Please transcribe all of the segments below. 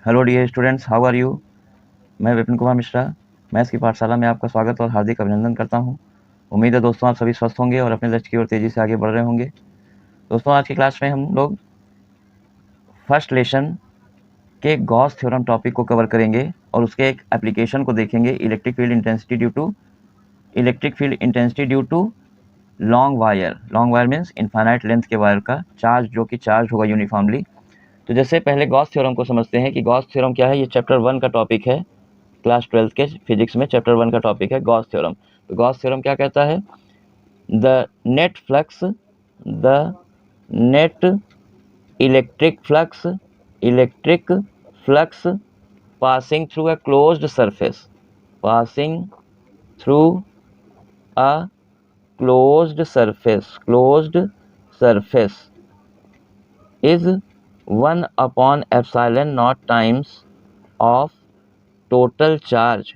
Hello dear students, how are you. मैं Vipin Kumar Mishra maths की पाठशाला में आपका स्वागत और हार्दिक अभिनंदन करता हूं। उम्मीद है दोस्तों आप सभी स्वस्थ होंगे और अपने लक्ष्य की ओर तेज़ी से आगे बढ़ रहे होंगे। दोस्तों आज की क्लास में हम लोग फर्स्ट लेसन के गॉस थ्योरम टॉपिक को कवर करेंगे और उसके एक एप्लीकेशन को देखेंगे। Electric field intensity due to long wire means infinite length के वायर का चार्ज, जो कि चार्ज होगा यूनिफॉर्मली। तो जैसे पहले गॉस थ्योरम को समझते हैं कि गॉस थ्योरम क्या है। ये चैप्टर 1 का टॉपिक है, क्लास 12 के फिजिक्स में चैप्टर 1 का टॉपिक है गॉस थ्योरम। तो गॉस थ्योरम क्या कहता है? The net electric flux passing through a closed surface is 1 upon epsilon naught times of total charge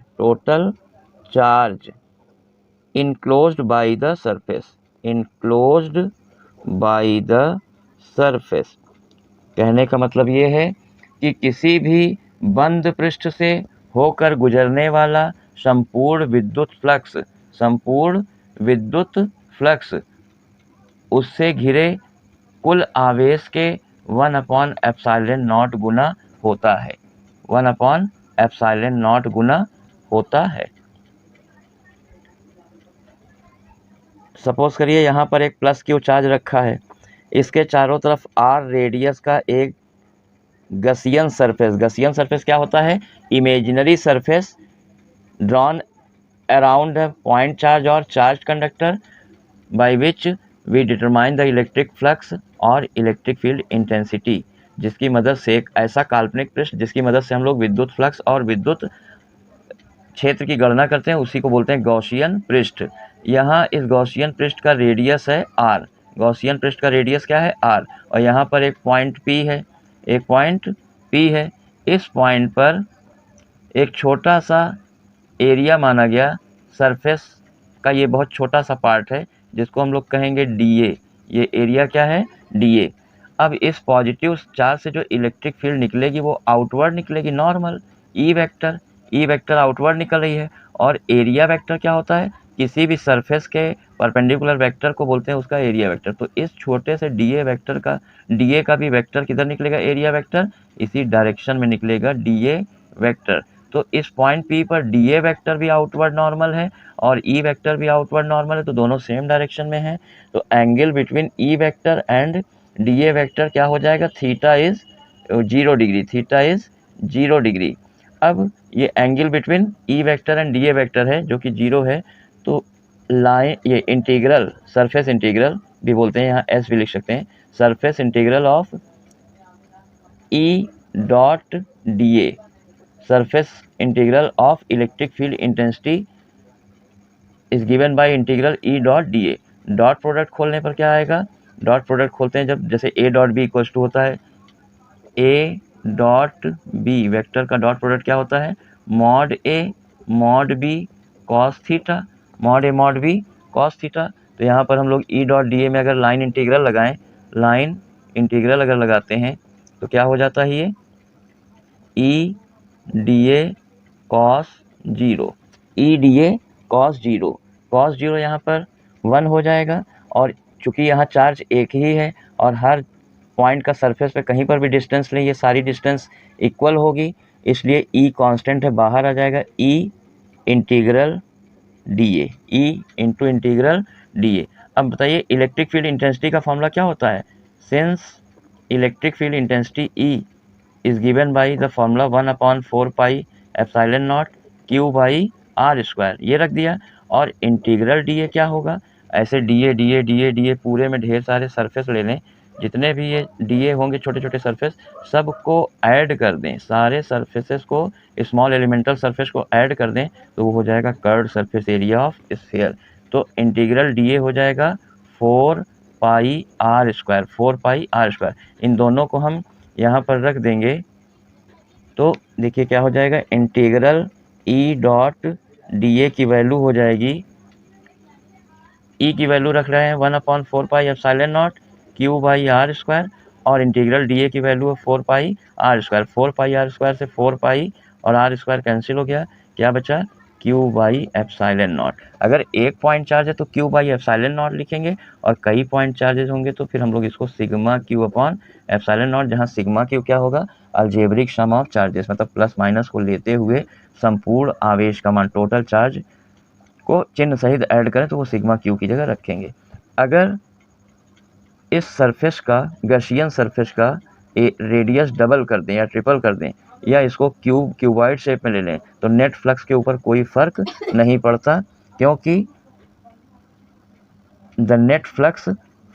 enclosed by the surface। कहने का मतलब ये है कि किसी भी बंद पृष्ठ से होकर गुजरने वाला संपूर्ण विद्युत फ्लक्स उससे घिरे कुल आवेश के 1 अपॉन एप्सिलॉन नॉट गुना होता है। 1 अपॉन एप्सिलॉन नॉट गुना होता है। सपोज करिए यहाँ पर एक प्लस क्यू चार्ज रखा है, इसके चारों तरफ आर रेडियस का एक गसियन सरफेस क्या होता है? Imaginary surface drawn around point charge और charge conductor by which we determine the electric flux और इलेक्ट्रिक फील्ड इंटेंसिटी, जिसकी मदद से एक ऐसा काल्पनिक पृष्ठ जिसकी मदद से हम लोग विद्युत फ्लक्स और विद्युत क्षेत्र की गणना करते हैं, उसी को बोलते हैं गॉसियन पृष्ठ। यहाँ इस गॉसियन पृष्ठ का रेडियस है आर। गॉसियन पृष्ठ का रेडियस क्या है? आर। और यहाँ पर एक पॉइंट पी है। इस पॉइंट पर एक छोटा सा एरिया माना गया सरफेस का, ये बहुत छोटा सा पार्ट है जिसको हम लोग कहेंगे डीए। ये एरिया क्या है? डीए। अब इस पॉजिटिव चार्ज से जो इलेक्ट्रिक फील्ड निकलेगी वो आउटवर्ड निकलेगी, नॉर्मल ई वेक्टर आउटवर्ड निकल रही है। और एरिया वेक्टर क्या होता है? किसी भी सरफेस के परपेंडिकुलर वेक्टर को बोलते हैं उसका एरिया वेक्टर। तो इस छोटे से डीए का भी वेक्टर किधर निकलेगा? एरिया वेक्टर इसी डायरेक्शन में निकलेगा, डीए वेक्टर। तो इस पॉइंट पी पर डीए वेक्टर भी आउटवर्ड नॉर्मल है और ई वेक्टर भी आउटवर्ड नॉर्मल है, तो दोनों सेम डायरेक्शन में है। तो angle between E vector and DA vector क्या हो जाएगा? Theta is 0 degree. अब ये angle between E vector and DA vector है जो कि 0 है। तो लाइन, ये इंटीग्रल, सरफेस इंटीग्रल भी बोलते हैं, यहाँ एस भी लिख सकते हैं, surface integral of E dot DA, surface integral of electric field intensity is given by integral E dot DA. Dot product खोलने पर क्या आएगा? डॉट प्रोडक्ट खोलते हैं जब, जैसे A dot B equals to होता है ए डॉट बी, वेक्टर का डॉट प्रोडक्ट क्या होता है? Mod A mod B cos theta, mod B cos theta. तो यहाँ पर हम लोग ई डॉट डी ए में अगर लाइन इंटीग्रल अगर लगाते हैं तो क्या हो जाता है? ये E D A cos zero, cos zero यहाँ पर 1 हो जाएगा। और चूंकि यहाँ चार्ज एक ही है और हर पॉइंट का सरफेस पे कहीं पर भी डिस्टेंस लें, ये सारी डिस्टेंस इक्वल होगी, इसलिए ई कांस्टेंट है, बाहर आ जाएगा। E integral D A. अब बताइए इलेक्ट्रिक फील्ड इंटेंसिटी का फॉर्मूला क्या होता है? Since electric field intensity E is given by the formula 1 upon 4 pi epsilon naught Q by are square, ये रख दिया। और इंटीग्रल डीए क्या होगा? ऐसे डीए पूरे में ढेर सारे सरफेस ले लें, जितने भी ये डीए होंगे छोटे छोटे सरफेस, सबको ऐड कर दें, सारे सरफेसेस को, स्मॉल एलिमेंटल सरफेस को ऐड कर दें, तो वो हो जाएगा curved surface area of sphere. तो इंटीग्रल डीए हो जाएगा 4 पाई आर स्क्वायर। इन दोनों को हम यहाँ पर रख देंगे तो देखिए क्या हो जाएगा? Integral E dot D A की वैल्यू हो जाएगी, ई की वैल्यू रख रहे हैं 1 upon 4 pi epsilon naught Q by are square, और इंटीग्रल डी ए की वैल्यू है 4 pi r square. 4 pi r square से 4 पाई और आर स्क्वायर कैंसिल हो गया, क्या बचा क्यू बाई एप्सिलॉन नॉट। अगर एक पॉइंट चार्ज है तो क्यू बाई एप्सिलॉन नॉट लिखेंगे, और कई पॉइंट चार्जेस होंगे तो फिर हम लोग इसको sigma Q upon epsilon not, जहाँ सिग्मा क्यू क्या होगा अलजेब्रिक सम ऑफ चार्जेस, मतलब प्लस माइनस को लेते हुए संपूर्ण आवेश का मान, टोटल चार्ज को चिन्ह सहित ऐड करें तो वो सिग्मा क्यू की जगह रखेंगे। अगर इस सरफेस का, गॉसियन सरफेस का रेडियस डबल कर दें या ट्रिपल कर दें, या इसको क्यूबॉइड शेप में ले लें, तो नेट फ्लक्स के ऊपर कोई फर्क नहीं पड़ता, क्योंकि the net flux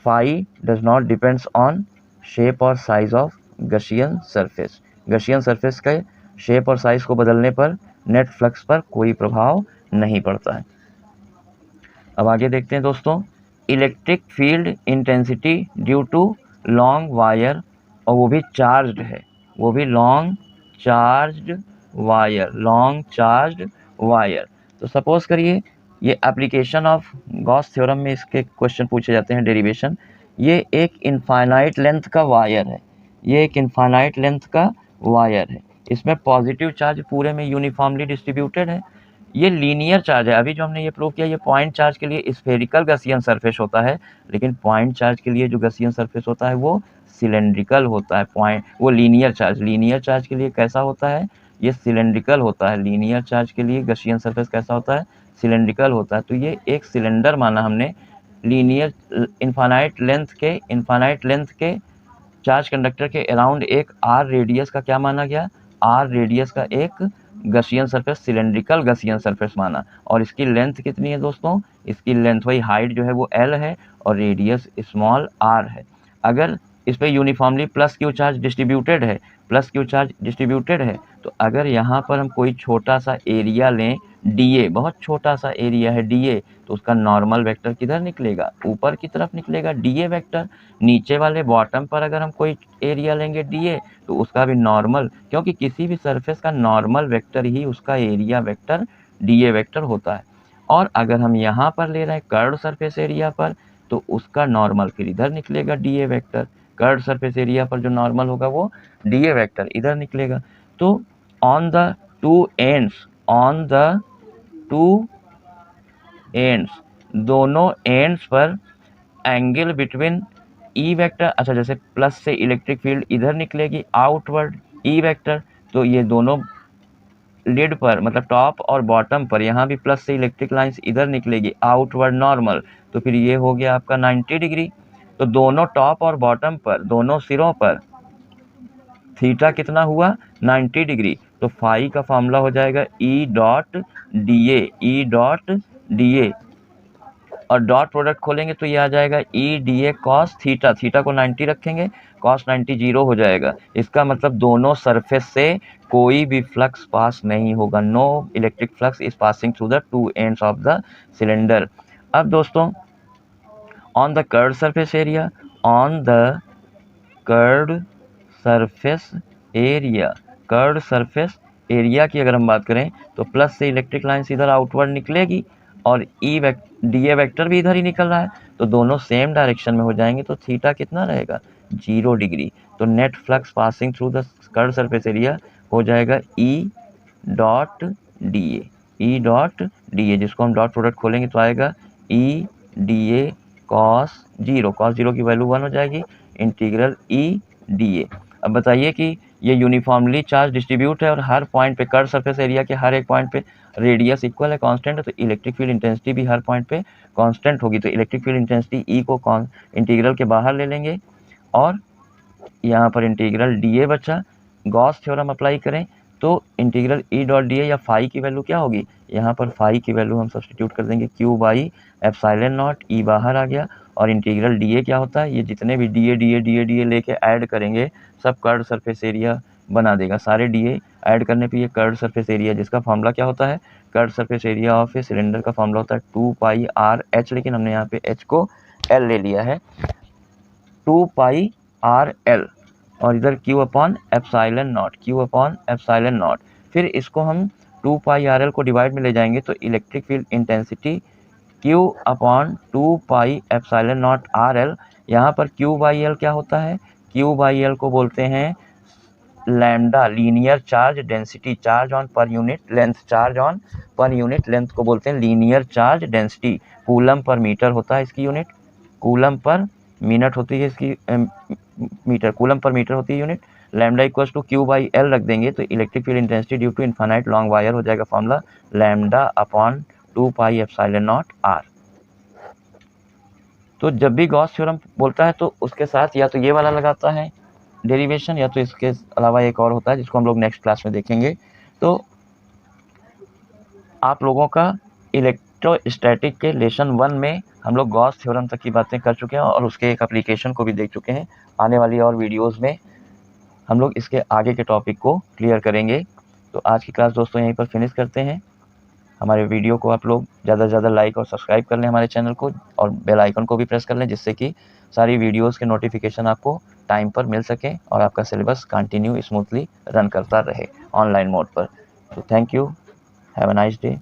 phi does not depends on shape और size of Gaussian surface. Gaussian surface के शेप और साइज को बदलने पर नेट फ्लक्स पर कोई प्रभाव नहीं पड़ता है। अब आगे देखते हैं दोस्तों, electric field intensity due to long wire, और वो भी चार्ज्ड है, वो भी लॉन्ग चार्ज्ड वायर। तो सपोज करिए ये एप्लीकेशन ऑफ गॉस थ्योरम में इसके क्वेश्चन पूछे जाते हैं, डेरिवेशन। ये एक इनफाइनाइट लेंथ का वायर है, ये एक इनफाइनाइट लेंथ का वायर है, इसमें पॉजिटिव चार्ज पूरे में यूनिफॉर्मली डिस्ट्रीब्यूटेड है। ये लीनियर चार्ज है, अभी जो हमने ये प्रूव किया, ये पॉइंट चार्ज के लिए स्फेरिकल गॉसियन सरफेस होता है, लेकिन पॉइंट चार्ज के लिए जो गॉसियन सरफेस होता है वो सिलेंड्रिकल होता है। पॉइंट वो लीनियर चार्ज के लिए कैसा होता है, ये सिलेंड्रिकल होता है। लीनियर चार्ज के लिए गॉसियन सरफेस कैसा होता है, सिलेंड्रिकल होता है। तो ये एक सिलेंडर माना हमने, लीनियर इनफाइनाइट लेंथ के चार्ज कंडक्टर के अराउंड एक आर रेडियस का क्या माना गया, आर रेडियस का एक Gaussian surface, cylindrical Gaussian surface माना। और इसकी लेंथ कितनी है दोस्तों, इसकी लेंथ वही हाइट जो है वो एल है और रेडियस स्मॉल आर है। अगर इस पर uniformly plus Q charge distributed है, तो अगर यहाँ पर हम कोई छोटा सा एरिया लें, डी ए, बहुत छोटा सा एरिया है डी ए, तो उसका नॉर्मल वेक्टर किधर निकलेगा, ऊपर की तरफ निकलेगा, डी ए वेक्टर। नीचे वाले बॉटम पर अगर हम कोई एरिया लेंगे डी ए, तो उसका भी नॉर्मल, क्योंकि किसी भी सरफेस का नॉर्मल वेक्टर ही उसका area vector D A vector होता है। और अगर हम यहाँ पर ले रहे हैं कर्व्ड सरफेस एरिया पर, तो उसका नॉर्मल फिर इधर निकलेगा D A vector. Curved surface area पर जो नॉर्मल होगा वो डी ए वेक्टर इधर निकलेगा। तो ऑन द टू एंड्स, दोनों एंड्स पर एंगल बिटवीन ई वेक्टर, अच्छा जैसे प्लस से इलेक्ट्रिक फील्ड इधर निकलेगी आउटवर्ड ई वेक्टर, तो ये दोनों लिड पर, मतलब टॉप और बॉटम पर, यहाँ भी प्लस से इलेक्ट्रिक लाइंस इधर निकलेगी आउटवर्ड नॉर्मल, तो फिर ये हो गया आपका 90 डिग्री। तो दोनों टॉप और बॉटम पर, दोनों सिरों पर थीटा कितना हुआ 90 डिग्री। तो फाई का फॉर्मूला हो जाएगा ई डॉट डी ए, और डॉट प्रोडक्ट खोलेंगे तो ये आ जाएगा E D A cos theta, theta को 90 रखेंगे, कॉस 90 जीरो हो जाएगा। इसका मतलब दोनों सरफेस से कोई भी फ्लक्स पास नहीं होगा, no electric flux is passing through the two ends of the cylinder. अब दोस्तों on the curved surface area, curved surface area की अगर हम बात करें, तो प्लस से इलेक्ट्रिक लाइन्स इधर आउटवर्ड निकलेगी और डी ए वेक्टर भी इधर ही निकल रहा है, तो दोनों सेम डायरेक्शन में हो जाएंगे, तो थीटा कितना रहेगा 0 डिग्री। तो net flux passing through the curved surface area हो जाएगा ई डॉट डी ए, जिसको हम डॉट प्रोडक्ट खोलेंगे तो आएगा E D A cos zero की वैल्यू 1 हो जाएगी, इंटीग्रल ई डी ए। अब बताइए कि ये यूनिफॉर्मली चार्ज डिस्ट्रीब्यूट है और हर पॉइंट पे, कर्व सरफेस एरिया के हर एक पॉइंट पे रेडियस इक्वल है, कांस्टेंट है, तो इलेक्ट्रिक फील्ड इंटेंसिटी भी हर पॉइंट पे कांस्टेंट होगी। तो इलेक्ट्रिक फील्ड इंटेंसिटी ई को इंटीग्रल के बाहर ले लेंगे, और यहाँ पर इंटीग्रल डी ए बचा। गॉस थ्योरम अप्लाई करें तो integral E dot D A या फाई की वैल्यू क्या होगी, यहाँ पर फाई की वैल्यू हम सब्सटीट्यूट कर देंगे क्यू बाई एप्सिलॉन नॉट, ई बाहर आ गया, और इंटीग्रल डी ए क्या होता है, ये जितने भी डी ए लेके ऐड करेंगे सब कर्व्ड सरफेस एरिया बना देगा। सारे डी ए ऐड करने पे ये कर्व्ड सरफेस एरिया, जिसका फॉर्मूला क्या होता है, curved surface area of a cylinder का फॉर्मूला होता है 2 पाई आर एच, लेकिन हमने यहाँ पे एच को एल ले लिया है, 2 पाई आर एल, और इधर क्यू अपॉन एप्सिलॉन नॉट। फिर इसको हम 2 पाई आर एल को डिवाइड में ले जाएंगे, तो electric field intensity Q upon 2 pi epsilon not R L, यहाँ पर Q बाई एल क्या होता है, Q/L को बोलते हैं lambda linear charge density, charge on per unit length, charge on per unit length को बोलते हैं linear charge density. Coulomb per metre होता है इसकी यूनिट, कूलम पर मिनट होती है इसकी मीटर, कूलम पर मीटर होती है unit. Lambda equal to Q/L रख देंगे तो electric field intensity due to infinite long wire हो जाएगा फॉर्मूला लैम्डा अपॉन 2πε0r। तो जब भी गॉस थ्योरम बोलता है तो उसके साथ या तो ये वाला लगाता है डेरिवेशन, या तो इसके अलावा एक और होता है जिसको हम लोग नेक्स्ट क्लास में देखेंगे। तो आप लोगों का इलेक्ट्रोस्टैटिक के लेसन 1 में हम लोग गॉस थ्योरम तक की बातें कर चुके हैं और उसके एक एप्लीकेशन को भी देख चुके हैं। आने वाली और वीडियोस में हम लोग इसके आगे के टॉपिक को क्लियर करेंगे। तो आज की क्लास दोस्तों यहीं पर फिनिश करते हैं। हमारे वीडियो को आप लोग ज़्यादा से ज़्यादा लाइक और सब्सक्राइब कर लें हमारे चैनल को, और बेल आइकन को भी प्रेस कर लें जिससे कि सारी वीडियोस के नोटिफिकेशन आपको टाइम पर मिल सके और आपका सिलेबस कंटिन्यू स्मूथली रन करता रहे ऑनलाइन मोड पर। तो thank you, have a nice day.